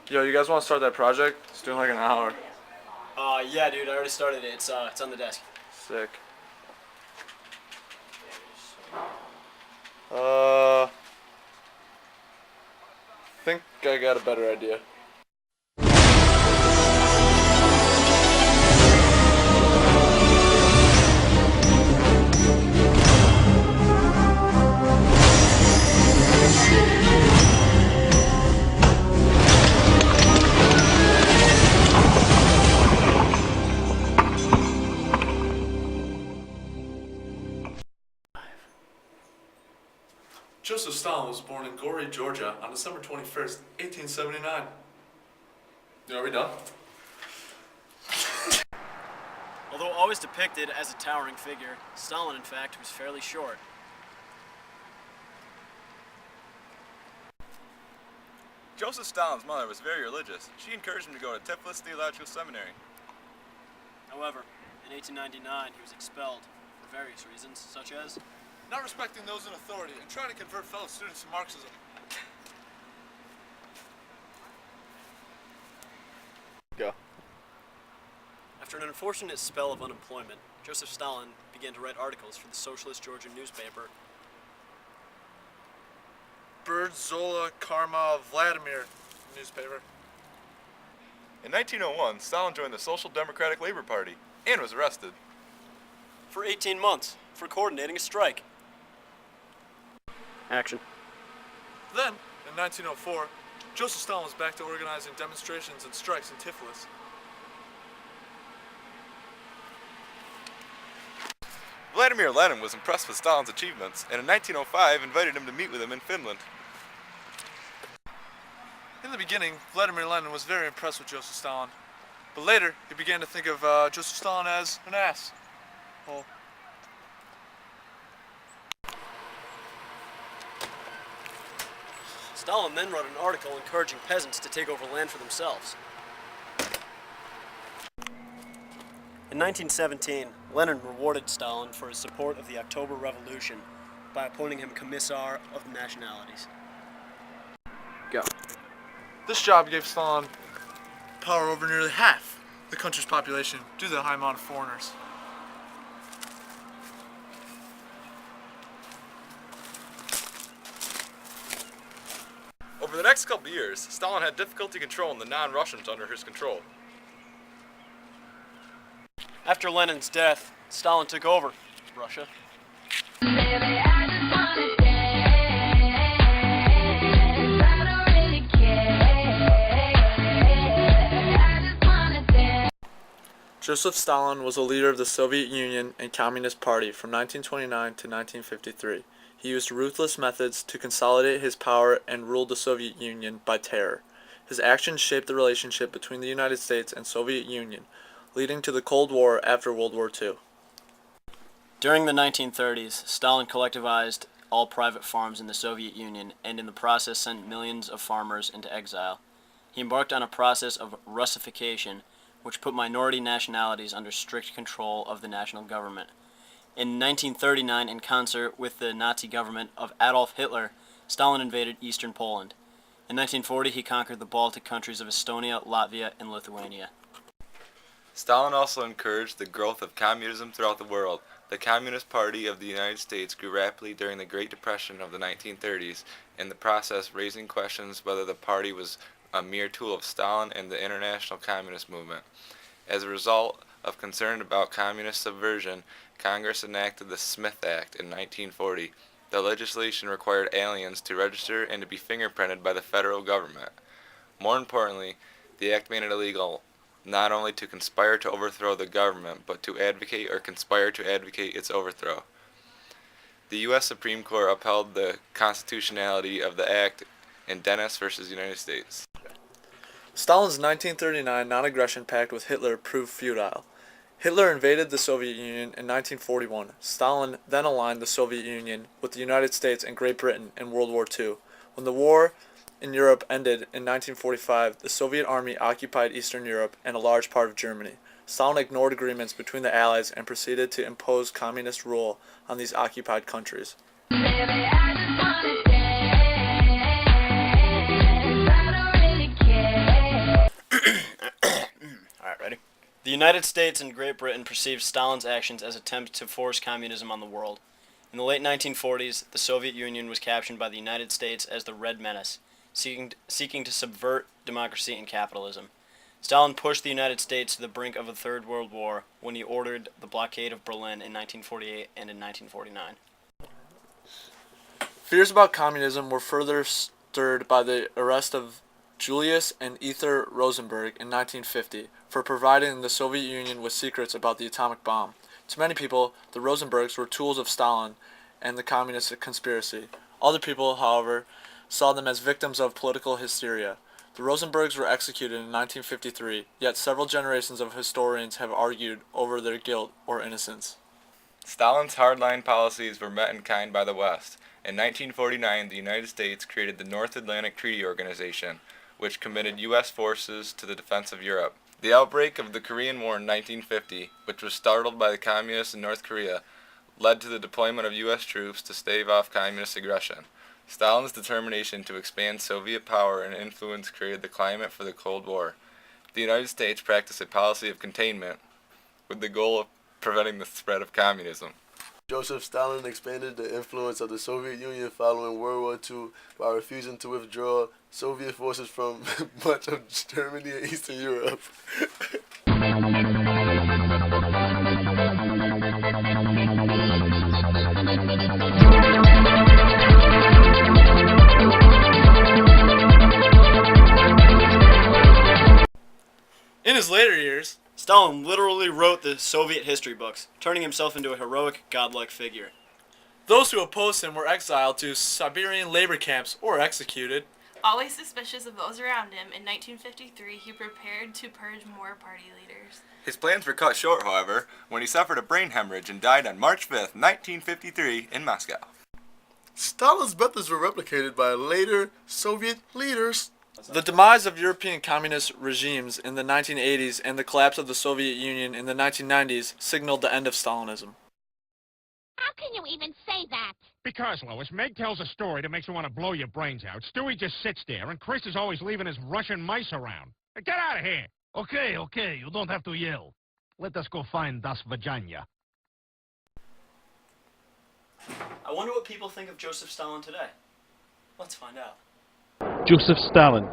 Yo, you guys want to start that project? It's doing like an hour. Yeah, dude, I already started it. It's on the desk. Sick. Think I got a better idea. Joseph Stalin was born in Gori, Georgia on December 21st, 1879. Are we done? Although always depicted as a towering figure, Stalin, in fact, was fairly short. Joseph Stalin's mother was very religious. She encouraged him to go to Tiflis Theological Seminary. However, in 1899, he was expelled for various reasons, such as Not respecting those in authority and trying to convert fellow students to Marxism. Go. after an unfortunate spell of unemployment, Joseph Stalin began to write articles for the socialist Georgian newspaper Zola Karma Vladimir newspaper. In 1901, Stalin joined the Social Democratic Labor Party and was arrested. for 18 months for coordinating a strike. Action. Then, in 1904, Joseph Stalin was back to organizing demonstrations and strikes in Tiflis. Vladimir Lenin was impressed with Stalin's achievements and in 1905 invited him to meet with him in Finland. In the beginning, Vladimir Lenin was very impressed with Joseph Stalin, but later he began to think of Joseph Stalin as an ass. Well, Stalin then wrote an article encouraging peasants to take over land for themselves. In 1917, Lenin rewarded Stalin for his support of the October Revolution by appointing him Commissar of the Nationalities. Go. this job gave Stalin power over nearly half the country's population due to the high amount of foreigners. Over the next couple of years, Stalin had difficulty controlling the non-Russians under his control. After Lenin's death, Stalin took over Russia. Joseph Stalin was a leader of the Soviet Union and Communist Party from 1929 to 1953. He used ruthless methods to consolidate his power and ruled the Soviet Union by terror. His actions shaped the relationship between the United States and Soviet Union, leading to the Cold War after World War II. During the 1930s, Stalin collectivized all private farms in the Soviet Union and in the process sent millions of farmers into exile. He embarked on a process of Russification, which put minority nationalities under strict control of the national government. In 1939, in concert with the Nazi government of Adolf Hitler, Stalin invaded eastern Poland. In 1940, he conquered the Baltic countries of Estonia, Latvia, and Lithuania. Stalin also encouraged the growth of communism throughout the world. The Communist Party of the United States grew rapidly during the Great Depression of the 1930s, in the process raising questions whether the party was a mere tool of Stalin and the international communist movement. As a result of concern about communist subversion, Congress enacted the Smith Act in 1940. The legislation required aliens to register and to be fingerprinted by the federal government. More importantly, the act made it illegal not only to conspire to overthrow the government, but to advocate or conspire to advocate its overthrow. The U.S. Supreme Court upheld the constitutionality of the act in Dennis versus United States. Stalin's 1939 non-aggression pact with Hitler proved futile. Hitler invaded the Soviet Union in 1941. Stalin then aligned the Soviet Union with the United States and Great Britain in World War II. When the war in Europe ended in 1945, the Soviet army occupied Eastern Europe and a large part of Germany. Stalin ignored agreements between the Allies and proceeded to impose communist rule on these occupied countries. The United States and Great Britain perceived Stalin's actions as attempts to force communism on the world. In the late 1940s, the Soviet Union was captioned by the United States as the Red Menace, seeking to subvert democracy and capitalism. Stalin pushed the United States to the brink of a Third World War when he ordered the blockade of Berlin in 1948 and in 1949. Fears about communism were further stirred by the arrest of Julius and Ether Rosenberg in 1950 for providing the Soviet Union with secrets about the atomic bomb. To many people, the Rosenbergs were tools of Stalin and the communist conspiracy. Other people, however, saw them as victims of political hysteria. The Rosenbergs were executed in 1953, yet several generations of historians have argued over their guilt or innocence. Stalin's hardline policies were met in kind by the West. In 1949, the United States created the North Atlantic Treaty Organization, which committed U.S. forces to the defense of Europe. The outbreak of the Korean War in 1950, which was startled by the communists in North Korea, led to the deployment of U.S. troops to stave off communist aggression. Stalin's determination to expand Soviet power and influence created the climate for the Cold War. The United States practiced a policy of containment with the goal of preventing the spread of communism. Joseph Stalin expanded the influence of the Soviet Union following World War II by refusing to withdraw Soviet forces from much of Germany and Eastern Europe. In his later years, Stalin literally wrote the Soviet history books, turning himself into a heroic, godlike figure. those who opposed him were exiled to Siberian labor camps or executed. Always suspicious of those around him, in 1953 he prepared to purge more party leaders. His plans were cut short, however, when he suffered a brain hemorrhage and died on March 5th, 1953, in Moscow. Stalin's methods were replicated by later Soviet leaders. The demise of European communist regimes in the 1980s and the collapse of the Soviet Union in the 1990s signaled the end of Stalinism. How can you even say that? Because, Lois, Meg tells a story that makes you want to blow your brains out. Stewie just sits there, and Chris is always leaving his Russian mice around. Get out of here! Okay, you don't have to yell. Let us go find Das Vagina. I wonder what people think of Joseph Stalin today. Let's find out. Joseph Stalin,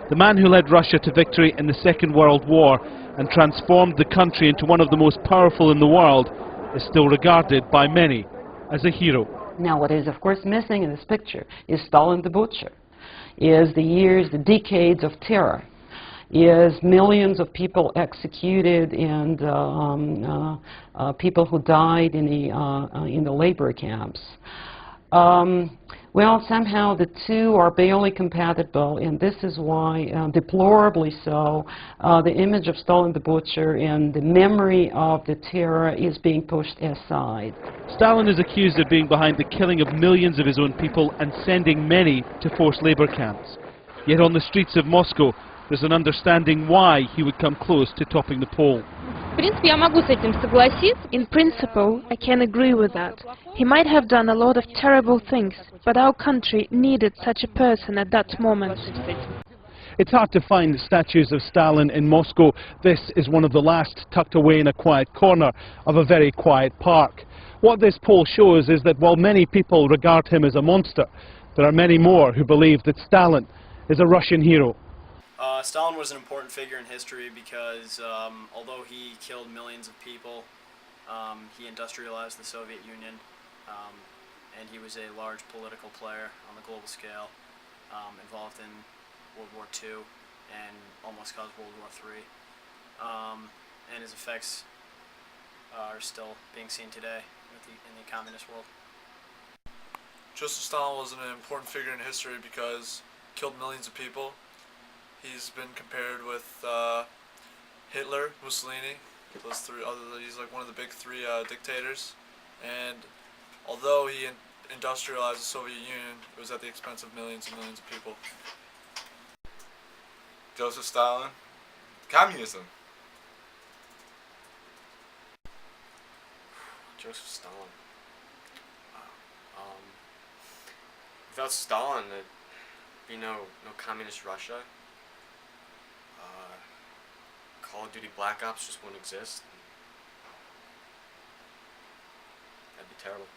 the man who led Russia to victory in the Second World War and transformed the country into one of the most powerful in the world, is still regarded by many as a hero. Now, what is, of course, missing in this picture is Stalin the Butcher, is the years, the decades of terror, is millions of people executed and people who died in the labor camps. Well, somehow the two are barely compatible, and this is why, deplorably so, the image of Stalin the Butcher and the memory of the terror is being pushed aside. Stalin is accused of being behind the killing of millions of his own people and sending many to forced labor camps. Yet on the streets of Moscow, there's an understanding why he would come close to topping the poll. In principle, I can agree with that. He might have done a lot of terrible things, but our country needed such a person at that moment. It's hard to find statues of Stalin in Moscow. This is one of the last tucked away in a quiet corner of a very quiet park. What this poll shows is that while many people regard him as a monster, there are many more who believe that Stalin is a Russian hero. Stalin was an important figure in history because although he killed millions of people, he industrialized the Soviet Union, and he was a large political player on the global scale, involved in World War II and almost caused World War III. And his effects are still being seen today in the communist world. Joseph Stalin was an important figure in history because he killed millions of people. He's been compared with Hitler, Mussolini, those three. He's like one of the big three dictators. And although he industrialized the Soviet Union, it was at the expense of millions and millions of people. Joseph Stalin, communism. Joseph Stalin. Wow. Without Stalin, there'd be no communist Russia. Call of Duty Black Ops just wouldn't exist. That'd be terrible.